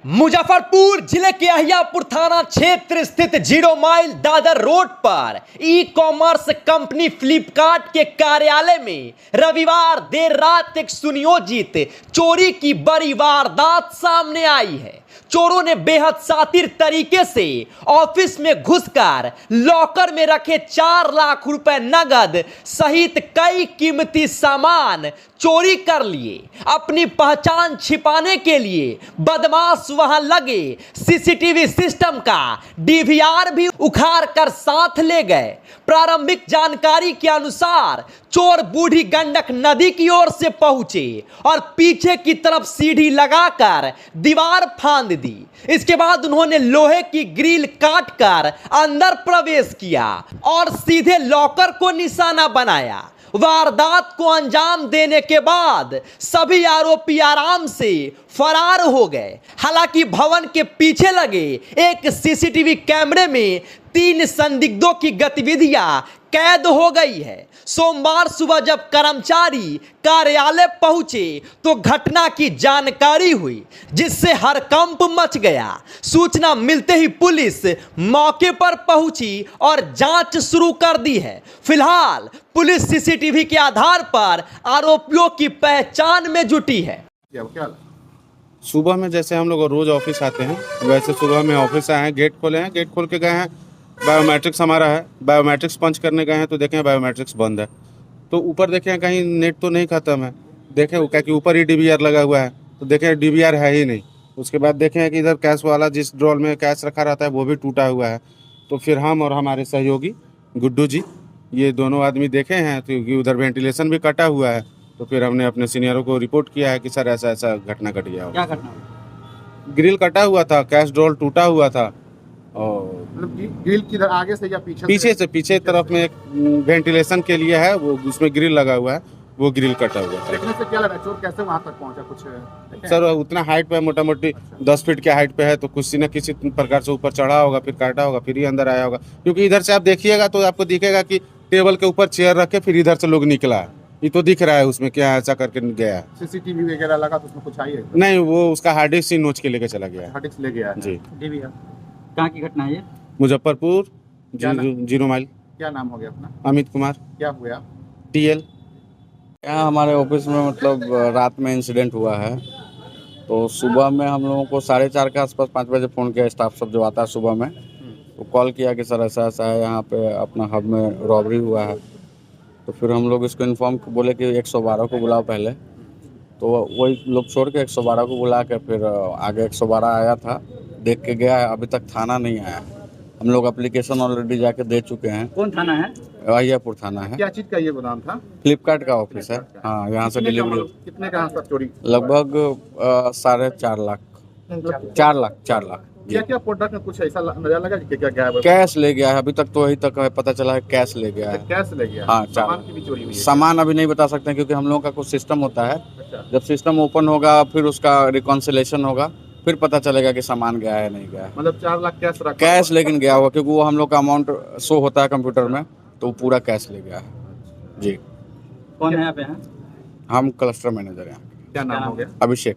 मुजफ्फरपुर जिले के अहियापुर थाना क्षेत्र स्थित 0 माइल दादर रोड पर ई कॉमर्स कंपनी फ्लिपकार्ट के कार्यालय में रविवार देर रात एक सुनियोजित चोरी की बड़ी वारदात सामने आई है। चोरों ने बेहद शातिर तरीके से ऑफिस में घुसकर लॉकर में रखे 4 लाख रुपए नगद सहित कई कीमती सामान चोरी कर लिए। अपनी पहचान छिपाने के लिए बदमाश वहां लगे सीसीटीवी सिस्टम का डीवीआर भी उखाड़ कर साथ ले गए। प्रारंभिक जानकारी के अनुसार चोर बूढ़ी गंडक नदी की ओर से पहुंचे और पीछे की तरफ सीढ़ी लगाकर दीवार फांद दी। इसके बाद उन्होंने लोहे की ग्रिल काटकर अंदर प्रवेश किया और सीधे लॉकर को निशाना बनाया। वारदात को अंजाम देने के बाद सभी आरोपी आराम से फरार हो गए। हालांकि भवन के पीछे लगे एक सीसीटीवी कैमरे में 3 संदिग्धों की गतिविधियां कैद हो गई है। सोमवार सुबह जब कर्मचारी कार्यालय पहुंचे तो घटना की जानकारी हुई, जिससे हड़कंप मच गया। सूचना मिलते ही पुलिस मौके पर पहुंची और जांच शुरू कर दी है। फिलहाल पुलिस सीसीटीवी के आधार पर आरोपियों की पहचान में जुटी है। सुबह में जैसे हम लोग रोज ऑफिस आते हैं वैसे सुबह में ऑफिस आए हैं, गेट खोले हैं, गेट खोल के गए हैं। बायोमेट्रिक्स हमारा है, बायोमेट्रिक्स पंच करने गए हैं तो देखें बायोमेट्रिक्स बंद है। तो ऊपर देखें कहीं नेट तो नहीं ख़त्म है, देखें क्या कि ऊपर ही डीवीआर लगा हुआ है तो देखें डीवीआर है ही नहीं। उसके बाद देखें कि इधर कैश वाला जिस ड्रॉर में कैश रखा रहता है वो भी टूटा हुआ है। तो फिर हम और हमारे सहयोगी गुड्डू जी ये दोनों आदमी देखे हैं क्योंकि उधर वेंटिलेशन भी कटा हुआ है। तो फिर हमने अपने सीनियरों को रिपोर्ट किया है कि सर ऐसा ऐसा घटना घट गया। क्या घटना? ग्रिल कटा हुआ था, कैश ड्रॉर टूटा हुआ था और मतलब ग्रिल किधर आगे से या पीछे? पीछे तरफ में एक वेंटिलेशन के लिए है, वो उसमें ग्रिल लगा हुआ है, वो ग्रिल कटा हुआ था। देखने से क्या लगा चोर कैसे वहां तक पहुंचा? कुछ सर उतना हाइट पे मोटा मोटी 10 फीट के हाइट पे है तो किसी न किसी प्रकार से ऊपर चढ़ा होगा, फिर काटा होगा, फिर ही अंदर आया होगा। क्योंकि इधर से आप देखिएगा तो आपको दिखेगा कि टेबल के ऊपर चेयर रखे फिर इधर से लोग निकला। ये तो दिख रहा है उसमें क्या ऐसा करके गया। सीसीटीवी वगैरह लगा तो उसमें कुछ आई है? नहीं, वो उसका हार्ड डिस्क ही नोच के लेके चला गया। हार्ड डिस्क ले गया है जी। कहाँ की घटना है ये? मुजफ्फरपुर 0 माइल। क्या नाम हो गया अपना? अमित कुमार। क्या हुआ? TL। यहाँ हमारे ऑफिस में मतलब रात में इंसिडेंट हुआ है। तो सुबह में हम लोगों को 4:30 के आसपास 5 बजे फ़ोन किया स्टाफ सब जो आता है सुबह में, तो कॉल किया कि सर ऐसा ऐसा है, यहाँ पे अपना हब में रॉबरी हुआ है। तो फिर हम लोग इसको इन्फॉर्म बोले कि 112 को बुलाओ पहले। तो वही लोग छोड़ के 112 को बुला के फिर आगे 112 आया था, देख के गया है। अभी तक थाना नहीं आया। हम लोग एप्लीकेशन ऑलरेडी जाके दे चुके हैं। कौन थाना है? अहियापुर थाना है। क्या चीज का ये गोदाम था? फ्लिपकार्ट का ऑफिस है। हाँ, यहाँ से डिलीवरी। कितने का सब चोरी? लगभग 4.5 लाख, 4 लाख। क्या क्या प्रोडक्ट में कुछ ऐसा नजर लगा कि क्या गया? कैश ले गया है, अभी तक तो वही तक पता चला है कैश ले गया है। कैश ले गया? हाँ, सामान की भी चोरी हुई है? सामान अभी नहीं बता सकते क्योंकि हम लोगों का कुछ सिस्टम होता है। अच्छा। जब सिस्टम ओपन होगा फिर उसका रिकॉन्सिलेशन होगा, फिर पता चलेगा कि सामान गया है नहीं गया है। मतलब 4 लाख कैश रखा? कैश लेकिन गया हुआ क्योंकि वो हम लोग का अमाउंट शो होता है कंप्यूटर में, तो वो पूरा कैश ले गया है जी। कौन है यहाँ पे? हम क्लस्टर मैनेजर हैं। क्या नाम हो गया? अभिषेक।